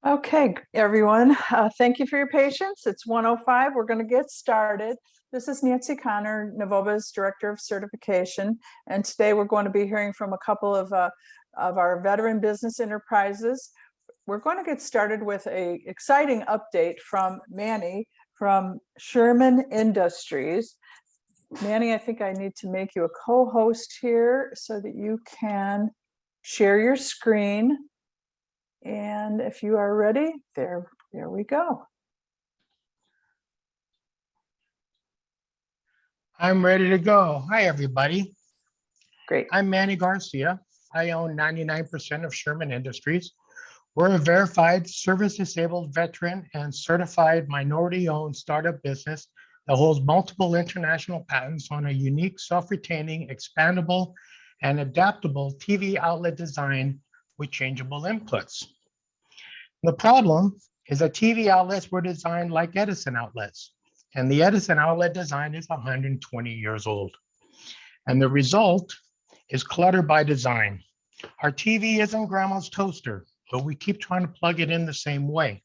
Okay, everyone, thank you for your patience. It's 1:05. We're going to get started. This is Nancy Connor, Novoba's Director of Certification, and today we're going to be hearing from a couple of our veteran business enterprises. We're going to get started with an exciting update from Manny from Sherman Industries. Manny, I think I need to make you a co-host here so that you can share your screen. And if you are ready, there we go. I'm ready to go. Hi, everybody. Great. I'm Manny Garcia. I own 99% of Sherman Industries. We're a verified service-disabled veteran and certified minority-owned startup business that holds multiple international patents on a unique self-retaining, expandable, and adaptable TV outlet design with changeable inputs. The problem is that TV outlets were designed like Edison outlets, and the Edison outlet design is 120 years old. And the result is clutter by design. Our TV isn't grandma's toaster, but we keep trying to plug it in the same way.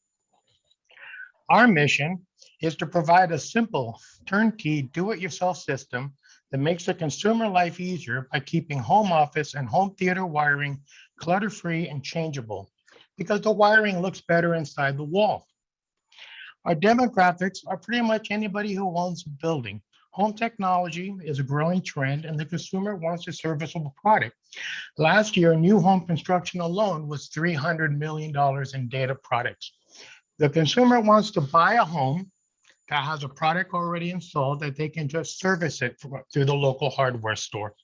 Our mission is to provide a simple, turnkey, do-it-yourself system that makes the consumer life easier by keeping home office and home theater wiring clutter-free and changeable, because the wiring looks better inside the wall. Our demographics are pretty much anybody who owns a building. Home technology is a growing trend and the consumer wants a serviceable product. Last year, new home construction alone was $300 million in data products. The consumer wants to buy a home that has a product already installed that they can just service it through the local hardware store.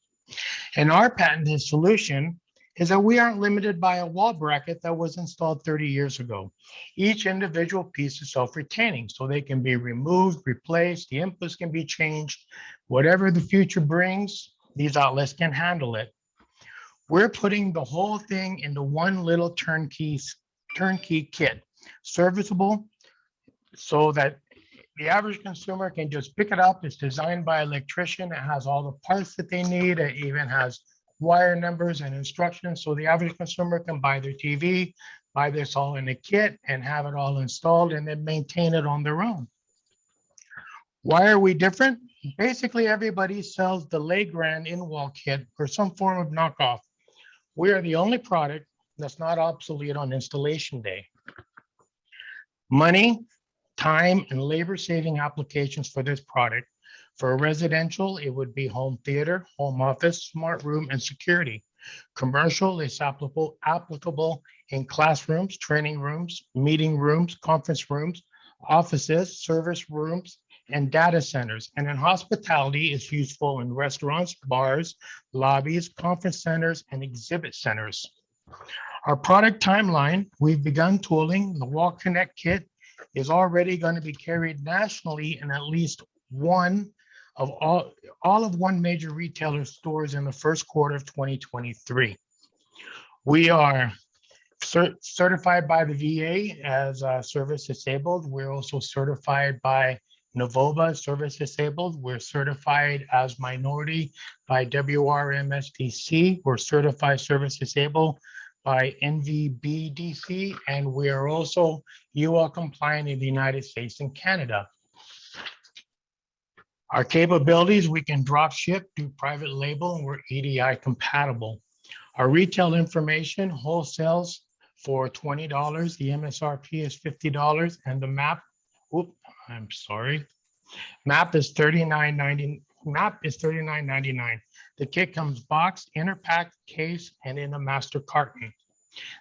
And our patented solution is that we aren't limited by a wall bracket that was installed 30 years ago. Each individual piece is self-retaining, so they can be removed, replaced, the inputs can be changed. Whatever the future brings, these outlets can handle it. We're putting the whole thing into one little turnkey kit, serviceable, so that the average consumer can just pick it up. It's designed by an electrician. It has all the parts that they need. It even has wire numbers and instructions, so the average consumer can buy their TV, buy this all in a kit and have it all installed and then maintain it on their own. Why are we different? Basically, everybody sells the Legrand in-wall kit or some form of knockoff. We are the only product that's not obsolete on installation day. Money, time, and labor-saving applications for this product. For residential, it would be home theater, home office, smart room, and security. Commercial is applicable in classrooms, training rooms, meeting rooms, conference rooms, offices, service rooms, and data centers. And in hospitality, it's useful in restaurants, bars, lobbies, conference centers, and exhibit centers. Our product timeline, we've begun tooling. The Wall Connect kit is already going to be carried nationally in at least one of one major retailer stores in the first quarter of 2023. We are certified by the VA as service disabled. We're also certified by Novoba service disabled. We're certified as minority by WRMSDC. We're certified service disabled by NVBDC, and we are also UL compliant in the United States and Canada. Our capabilities, we can drop ship, do private label, and we're EDI compatible. Our retail information wholesales for $20. The MSRP is $50, and the map, map is $39.99. The kit comes boxed, inner packed, case, and in a master carton.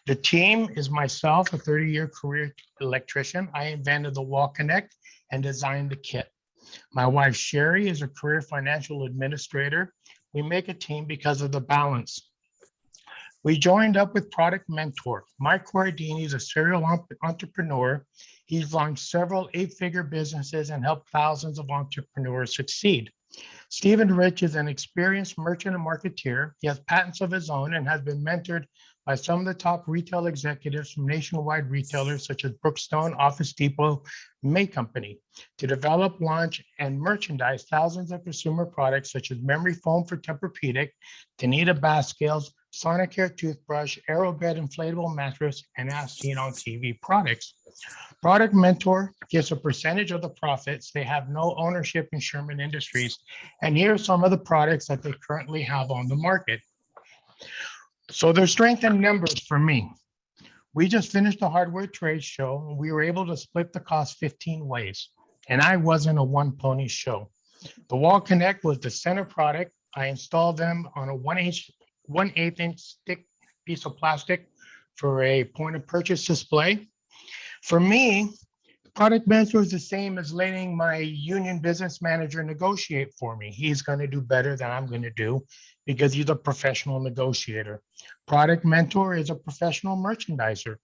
The team is myself, a 30-year career electrician. I invented the Wall Connect and designed the kit. My wife, Sherry, is a career financial administrator. We make a team because of the balance. We joined up with Product Mentor. Mike Corradini is a serial entrepreneur. He's launched several 8-figure businesses and helped thousands of entrepreneurs succeed. Stephen Rich is an experienced merchant and marketeer. He has patents of his own and has been mentored by some of the top retail executives from nationwide retailers such as Brookstone, Office Depot, May Company, to develop, launch, and merchandise thousands of consumer products such as memory foam for Tempur-Pedic, Tanita bath scales, Sonicare toothbrush, Aerobed inflatable mattress, and as seen on TV products. Product Mentor gets a percentage of the profits. They have no ownership in Sherman Industries. And here are some of the products that they currently have on the market. So their strength in numbers for me. We just finished the hardware trade show. And we were able to split the cost 15 ways. And I wasn't a one pony show. The Wall Connect was the center product. I installed them on a 1/8 inch thick piece of plastic for a point of purchase display. For me, product mentor is the same as letting my union business manager negotiate for me. He's going to do better than I'm going to do because he's a professional negotiator. Product mentor is a professional merchandiser.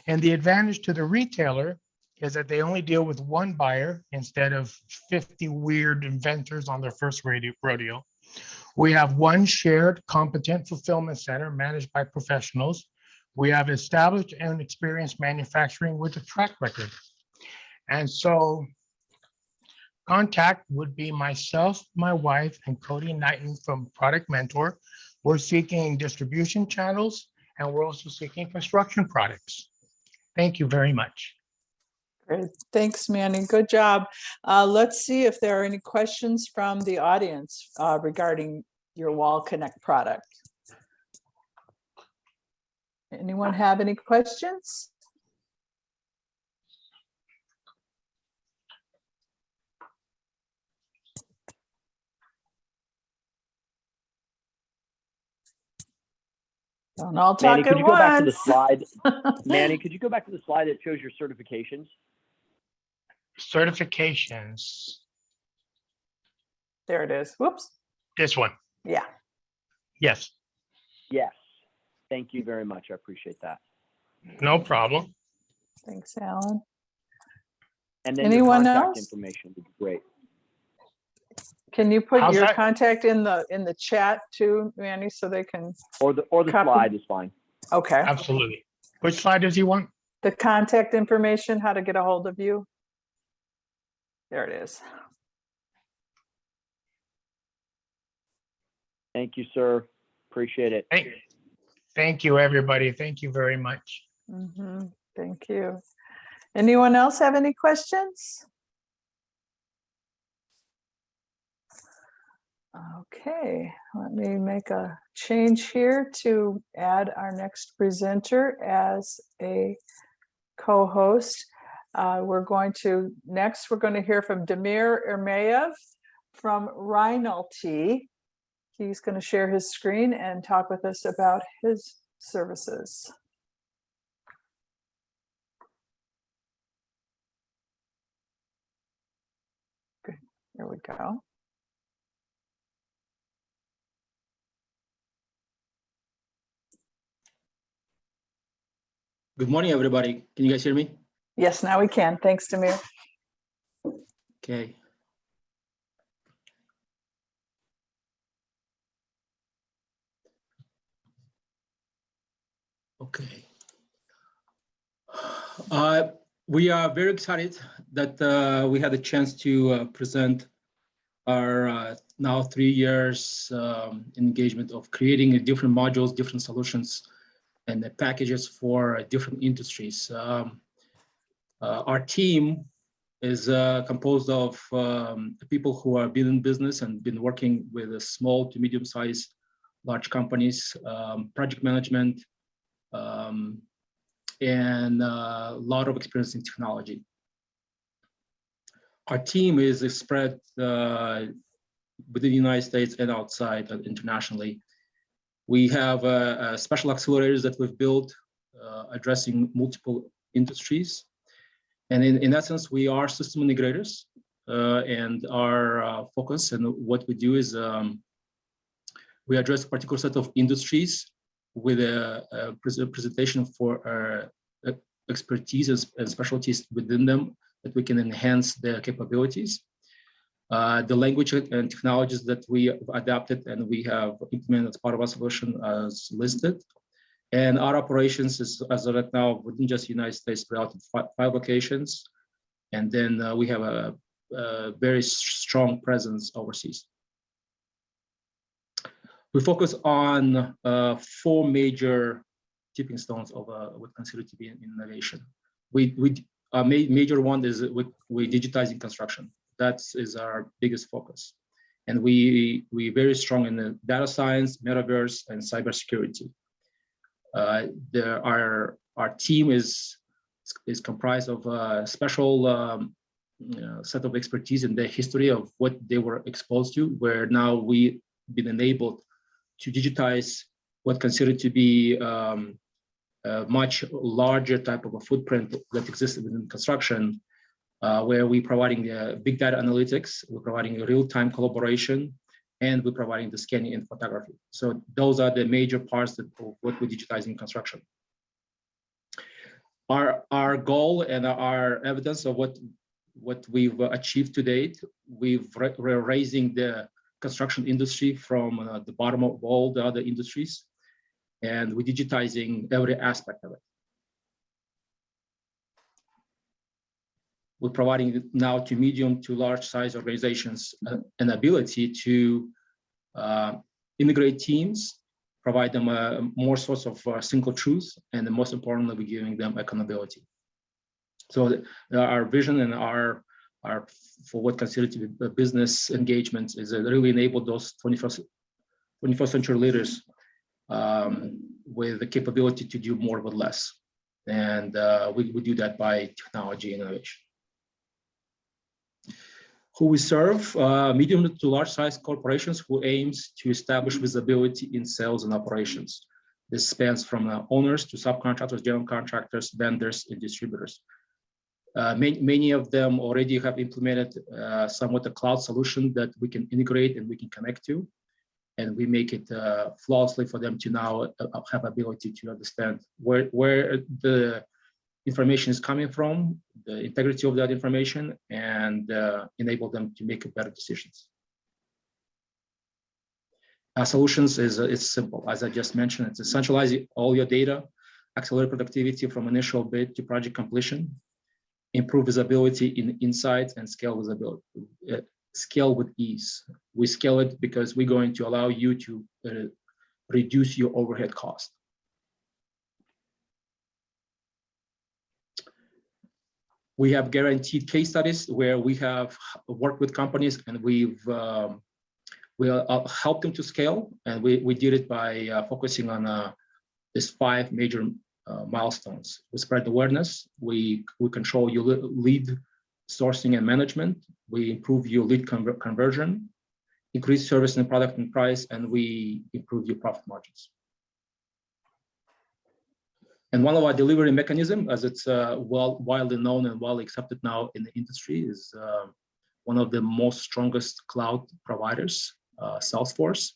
And the advantage to the retailer is that they only deal with one buyer instead of 50 weird inventors on their first rodeo. We have one shared competent fulfillment center managed by professionals. We have established and experienced manufacturing with a track record. And so contact would be myself, my wife, and Cody Knighton from Product Mentor. We're seeking distribution channels, and we're also seeking construction products. Thank you very much. Great. Thanks, Manny. Good job. Let's see if there are any questions from the audience regarding your Wall Connect product. Anyone have any questions? Don't all talk Manny, could at you go back to the once. slide? Manny, could you go back to the slide that shows your certifications? Certifications. There it is. Whoops. This one. Yeah. Yes. Yes. Thank you very much. I appreciate that. No problem. Thanks, Alan. And then Anyone your contact else? information would be great. Can you put How's your that? contact in the chat too, Manny, so they can? Or the Copy. slide is fine. Okay. Absolutely. Which slide does he want? The contact information, how to get a hold of you. There it is. Thank you, sir. Appreciate it. Thank you, everybody. Thank you very much. Thank you. Anyone else have any questions? Okay, let me make a change here to add our next presenter as a co-host. We're going to hear from Damir Ermeyev from Rhinalty. He's going to share his screen and talk with us about his services. Good. There we go. Good morning, everybody. Can you guys hear me? Yes, now we can. Thanks, Damir. Okay. Okay. We are very excited that we had a chance to present our now 3 years engagement of creating different modules, different solutions, and the packages for different industries. Our team is composed of people who have been in business and been working with small to medium-sized large companies, project management, and a lot of experience in technology. Our team is spread within the United States and outside internationally. We have special accelerators that we've built addressing multiple industries. And in essence, we are system integrators, and our focus and what we do is we address a particular set of industries with a presentation for our expertise and specialties within them that we can enhance their capabilities. The language and technologies that we have adapted and we have implemented as part of our solution as listed. And our operations is, as of right now, within just the United States, throughout 5 locations. And then we have a very strong presence overseas. We focus on 4 major tipping stones of what considered to be an innovation. Major one is we digitizing construction. That is our biggest focus. And we very strong in the data science, metaverse, and cybersecurity. Our team is comprised of a special set of expertise in the history of what they were exposed to, where now we've been enabled to digitize what considered to be a much larger type of a footprint that existed within construction, where we're providing big data analytics, we're providing real-time collaboration, and we're providing the scanning and photography. So those are the major parts of what we digitize in construction. Our goal and our evidence of what we've achieved to date, we're raising the construction industry from the bottom of all the other industries, and we're digitizing every aspect of it. We're providing now to medium to large size organizations an ability to integrate teams, provide them more source of single truth, and most importantly, we're giving them accountability. So our vision and our for what considered to be business engagements is to really enable those 21st century leaders with the capability to do more with less. And we do that by technology and innovation. Who we serve, medium to large size corporations who aims to establish visibility in sales and operations. This spans from owners to subcontractors, general contractors, vendors, and distributors. Many of them already have implemented somewhat a cloud solution that we can integrate and we can connect to, and we make it flawlessly for them to now have ability to understand where the information is coming from, the integrity of that information, and enable them to make better decisions. Our solutions it's simple, as I just mentioned. It's centralizing all your data, accelerate productivity from initial bid to project completion, improve visibility in insights, and scale visibility. Scale with ease. We scale it because we're going to allow you to reduce your overhead cost. We have guaranteed case studies where we have worked with companies and we've helped them to scale, and we did it by focusing on these 5 major milestones. We spread awareness, we control your lead sourcing and management, we improve your lead conversion, increase service and product and price, and we improve your profit margins. And one of our delivery mechanism, as it's widely known and well accepted now in the industry, is one of the most strongest cloud providers, Salesforce.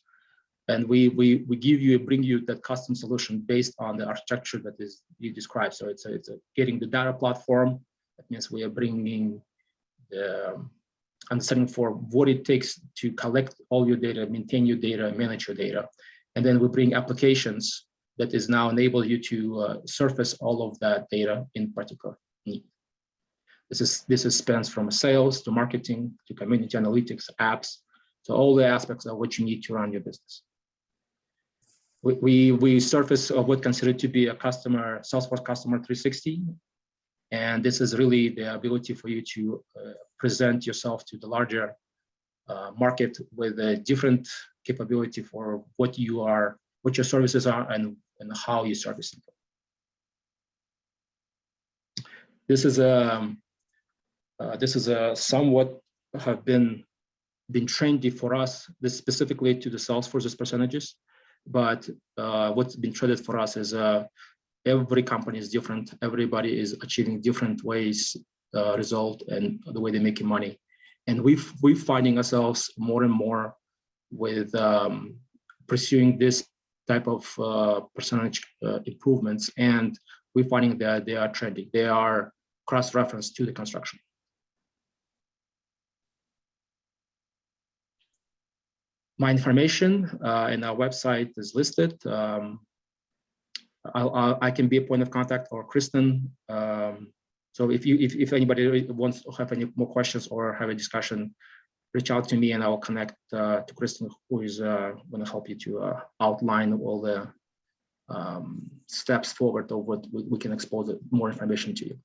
And we bring you that custom solution based on the architecture that is you described. So it's getting the data platform. That means we are bringing the understanding for what it takes to collect all your data, maintain your data, manage your data. And then we bring applications that is now enable you to surface all of that data in particular need. This is spans from sales to marketing to community analytics, apps, so all the aspects of what you need to run your business. We surface what considered to be a customer, Salesforce Customer 360. And this is really the ability for you to present yourself to the larger market with a different capability for what you are, what your services are, and how you service them. This is a somewhat have been trendy for us. This specifically to the Salesforce's percentages, but what's been trended for us is every company is different. Everybody is achieving different ways result and the way they're making money, and we're finding ourselves more and more with pursuing this type of percentage improvements, and we're finding that they are trending. They are cross-referenced to the construction. My information in our website is listed. I can be a point of contact, or Kristen. So if anybody wants to have any more questions or have a discussion, reach out to me and I'll connect to Kristen, who is going to help you to outline all the steps forward of what we can expose more information to you.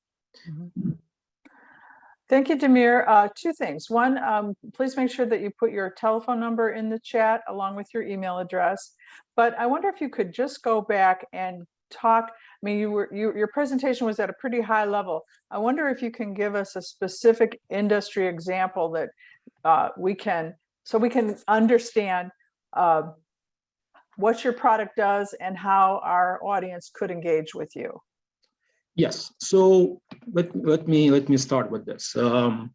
Mhm. Thank you, Demir. Two things. One, please make sure that you put your telephone number in the chat along with your email address. But I wonder if you could just go back and talk. I mean, your presentation was at a pretty high level. I wonder if you can give us a specific industry example that we can understand what your product does and how our audience could engage with you. Yes. So let me start with this. When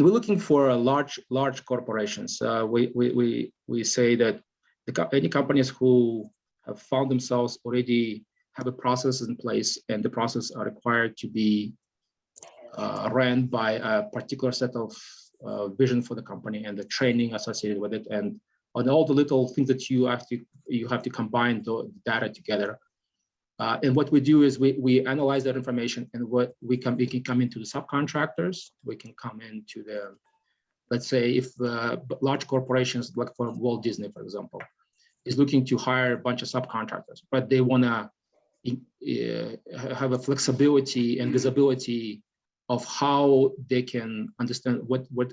we're looking for large corporations, we say that any companies who have found themselves already have a process in place, and the process are required to be ran by a particular set of vision for the company and the training associated with it, and on all the little things that you have to combine the data together. And what we do is we analyze that information, and we can come into the subcontractors. We can come into the, let's say, if large corporations like for Walt Disney, for example, is looking to hire a bunch of subcontractors, but they want to have a flexibility and visibility of how they can understand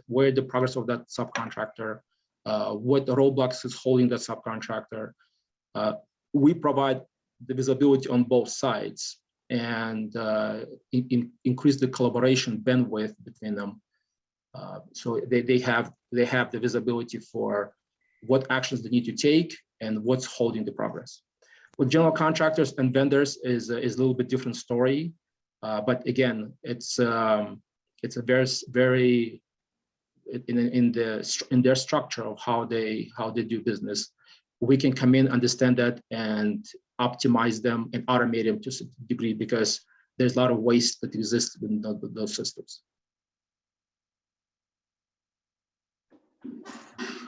where the progress of that subcontractor, what the roadblocks is holding that subcontractor. We provide the visibility on both sides and increase the collaboration bandwidth between them. So they have the visibility for what actions they need to take and what's holding the progress. With general contractors and vendors is a little bit different story, but again, it's a very in their structure of how they do business. We can come in, understand that, and optimize them and automate them to a degree, because there's a lot of waste that exists in those systems.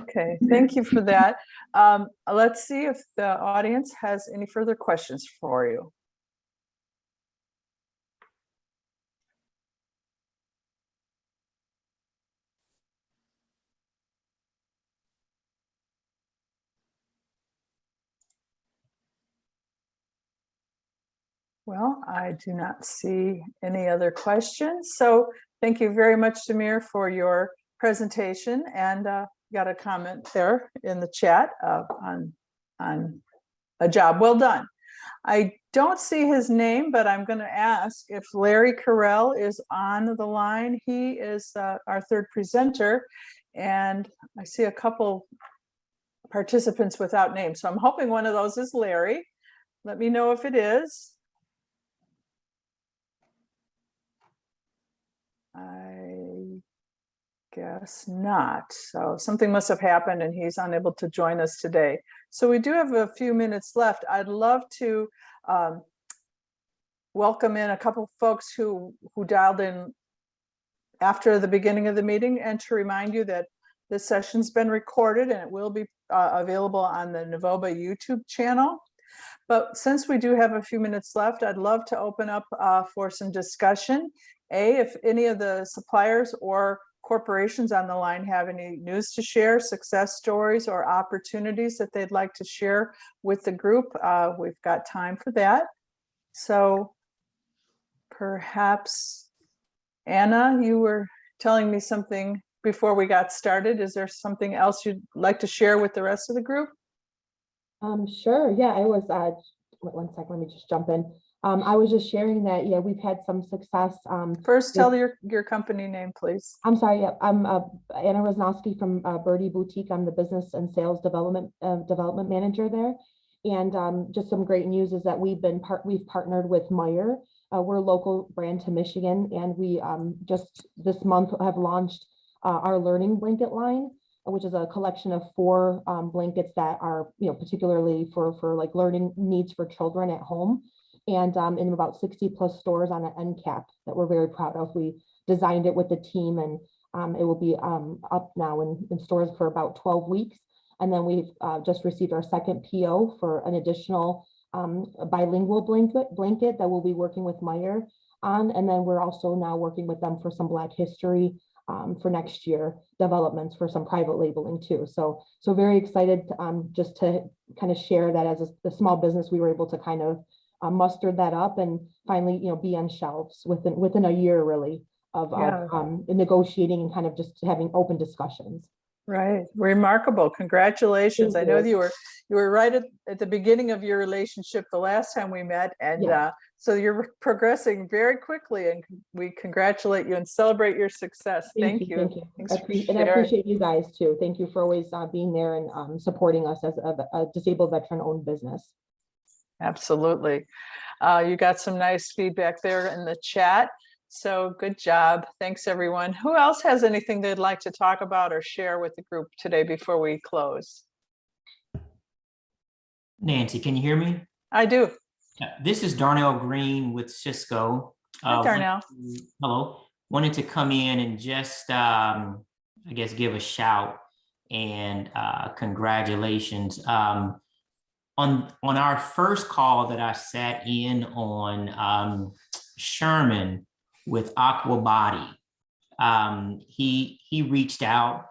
Okay, thank you for that. Let's see if the audience has any further questions for you. Well, I do not see any other questions. So thank you very much, Demir, for your presentation, and got a comment there in the chat on a job well done. I don't see his name, but I'm going to ask if Larry Carell is on the line. He is our third presenter, and I see a couple participants without names. So I'm hoping one of those is Larry. Let me know if it is. I guess not. So something must have happened and he's unable to join us today. So we do have a few minutes left. I'd love to welcome in a couple folks who dialed in after the beginning of the meeting, and to remind you that this session's been recorded and it will be available on the Novoba YouTube channel. But since we do have a few minutes left, I'd love to open up for some discussion. If any of the suppliers or corporations on the line have any news to share, success stories or opportunities that they'd like to share with the group, we've got time for that. So perhaps, Anna, you were telling me something before we got started. Is there something else you'd like to share with the rest of the group? Sure. Yeah, I was, 1 second, let me just jump in. I was just sharing that, yeah, we've had some success. First, tell your company name, please. I'm sorry. Yeah, I'm Anna Rosnowski from Birdie Boutique. I'm the business and sales development manager there. And just some great news is that we've partnered with Meijer. We're a local brand to Michigan, and we just this month have launched our learning blanket line, which is a collection of 4 blankets that are, particularly for like learning needs for children at home. And in about 60 plus stores on an end cap that we're very proud of. We designed it with the team, and it will be up now in stores for about 12 weeks. And then we've just received our second PO for an additional bilingual blanket that we'll be working with Meijer on. And then we're also now working with them for some Black History for next year developments for some private labeling too. So very excited just to kind of share that as a small business, we were able to kind of muster that up and finally, be on shelves within a year really of negotiating and kind of just having open discussions. Right. Remarkable. Congratulations. Thank I know you. that you were right at the beginning of your relationship the last time we met. And Yes. so you're progressing very quickly, and we congratulate you and celebrate your success. Thank you. Thank you. Thanks for And I sharing. appreciate you guys too. Thank you for always being there and supporting us as a disabled veteran owned business. Absolutely. You got some nice feedback there in the chat. So good job. Thanks, everyone. Who else has anything they'd like to talk about or share with the group today before we close? Nancy, can you hear me? I do. This is Darnell Green with Cisco. Hi, Darnell. Hello. Wanted to come in and just, I guess, give a shout and congratulations. On our first call that I sat in on Sherman with Aqua Body, he reached out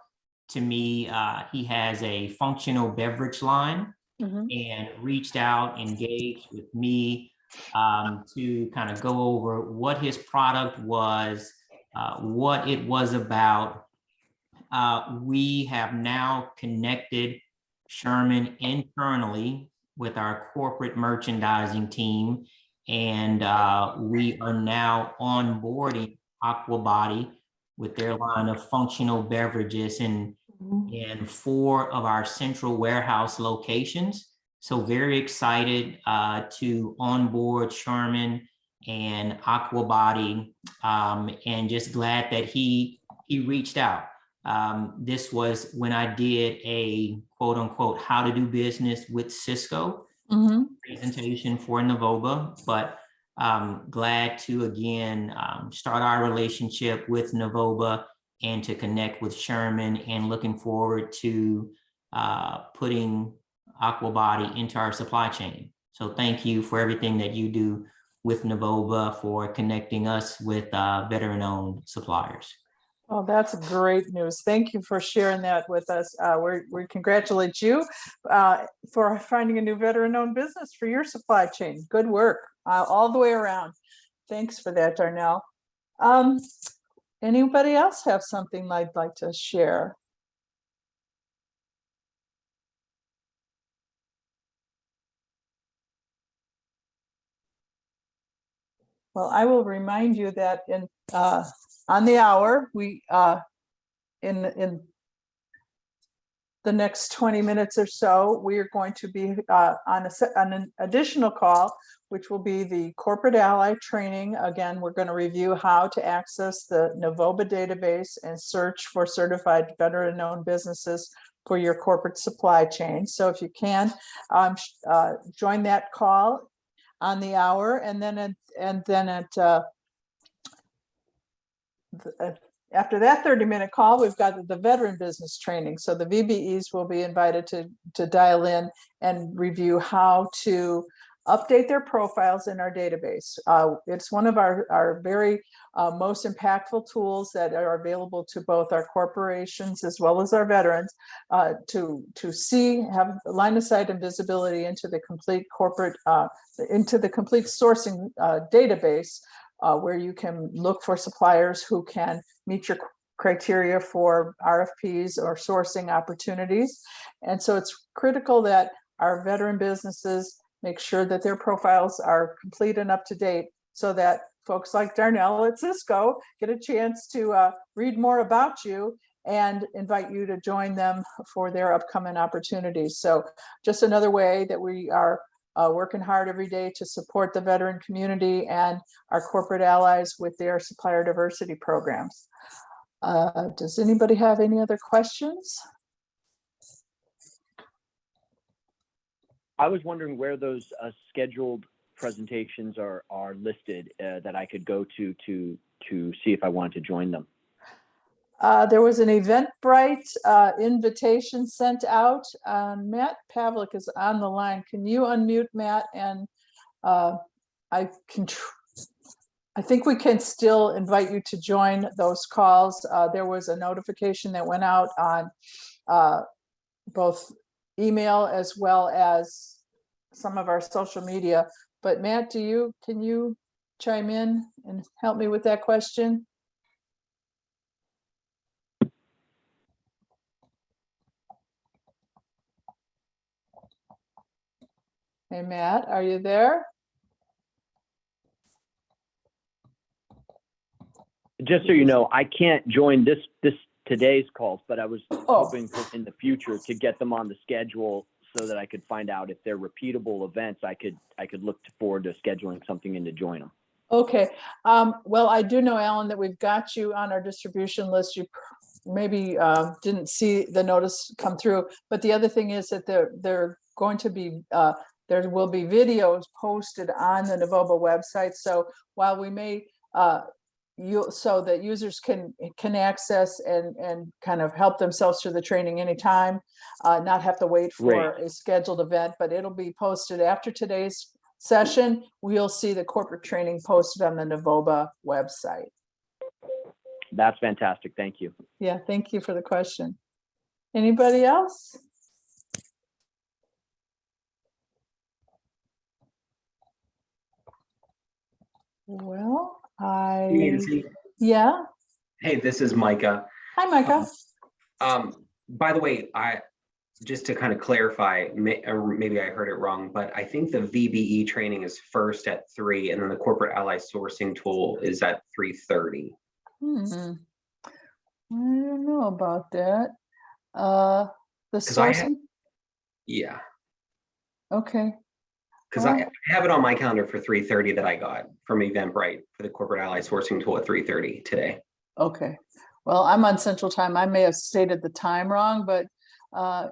to me. He has a functional beverage line. Mm-hmm. And reached out, engaged with me to kind of go over what his product was, what it was about. We have now connected Sherman internally with our corporate merchandising team, and we are now onboarding Aqua Body with their line of functional beverages in 4 of our central warehouse locations. So very excited to onboard Sherman and Aqua Body, and just glad that he reached out. This was when I did a quote unquote how to do business with Cisco presentation for Novoba, but glad to again start our relationship with Novoba and to connect with Sherman, and looking forward to putting Aqua Body into our supply chain. So thank you for everything that you do with Novoba, for connecting us with veteran-owned suppliers. Oh, that's great news. Thank you for sharing that with us. We congratulate you for finding a new veteran-owned business for your supply chain. Good work all the way around. Thanks for that, Darnell. Anybody else have something they'd like to share? Well, I will remind you that on the hour, we in the next 20 minutes or so, we are going to be on an additional call, which will be the corporate ally training. Again, we're going to review how to access the Novoba database and search for certified veteran-owned businesses for your corporate supply chain. So if you can, join that call on the hour, and then after that 30-minute call, we've got the veteran business training. So the VBEs will be invited to dial in and review how to update their profiles in our database. It's one of our very most impactful tools that are available to both our corporations as well as our veterans to have line of sight and visibility into the complete corporate, into the complete sourcing database, where you can look for suppliers who can meet your criteria for RFPs or sourcing opportunities. And so it's critical that our veteran businesses make sure that their profiles are complete and up to date, so that folks like Darnell at Cisco get a chance to read more about you and invite you to join them for their upcoming opportunities. So just another way that we are working hard every day to support the veteran community and our corporate allies with their supplier diversity programs. Does anybody have any other questions? I was wondering where those scheduled presentations are listed that I could go to see if I wanted to join them. There was an Eventbrite invitation sent out. Matt Pavlik is on the line. Can you unmute, Matt? And I can I think we can still invite you to join those calls. There was a notification that went out on both email as well as some of our social media. But Matt, can you chime in and help me with that question? Hey, Matt, are you there? Just so you know, I can't join today's calls, but I was Oh. hoping in the future to get them on the schedule so that I could find out if they're repeatable events. I could look forward to scheduling something in to join them. Okay. Well, I do know, Alan, that we've got you on our distribution list. You maybe didn't see the notice come through, but the other thing is that they're going to be there will be videos posted on the Novoba website. So while we may so that users can access and kind of help themselves through the training anytime, not have to wait for a scheduled event, but it'll be posted after today's session. We'll see the corporate training posted on the Novoba website. That's fantastic. Thank you. Yeah, thank you for the question. Anybody else? Well, yeah. Hey, this is Micah. Hi, Micah. By the way, just to kind of clarify, or maybe I heard it wrong, but I think the VBE training is first at 3, and then the corporate ally sourcing tool is at 3:30. I don't know about that. The sourcing. Yeah. Okay. Because I have it on my calendar for 3:30 that I got from Eventbrite for the corporate ally sourcing tool at 3:30 today. Okay. Well, I'm on Central Time. I may have stated the time wrong, but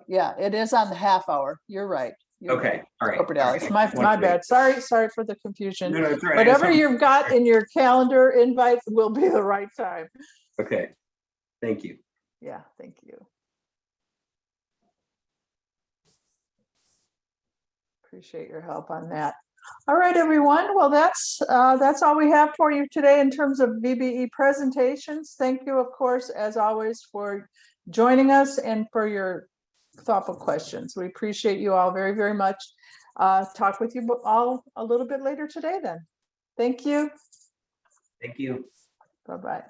yeah, it is on the half hour. You're right. Okay. All right. Corporate allies. My bad. Sorry for the confusion. No, it's all right. Whatever you've got in your calendar invite will be the right time. Okay. Thank you. Yeah, thank you. Appreciate your help on that. All right, everyone. Well, that's all we have for you today in terms of VBE presentations. Thank you, of course, as always, for joining us and for your thoughtful questions. We appreciate you all very, very much. Talk with you all a little bit later today then. Thank you. Thank you. Bye-bye.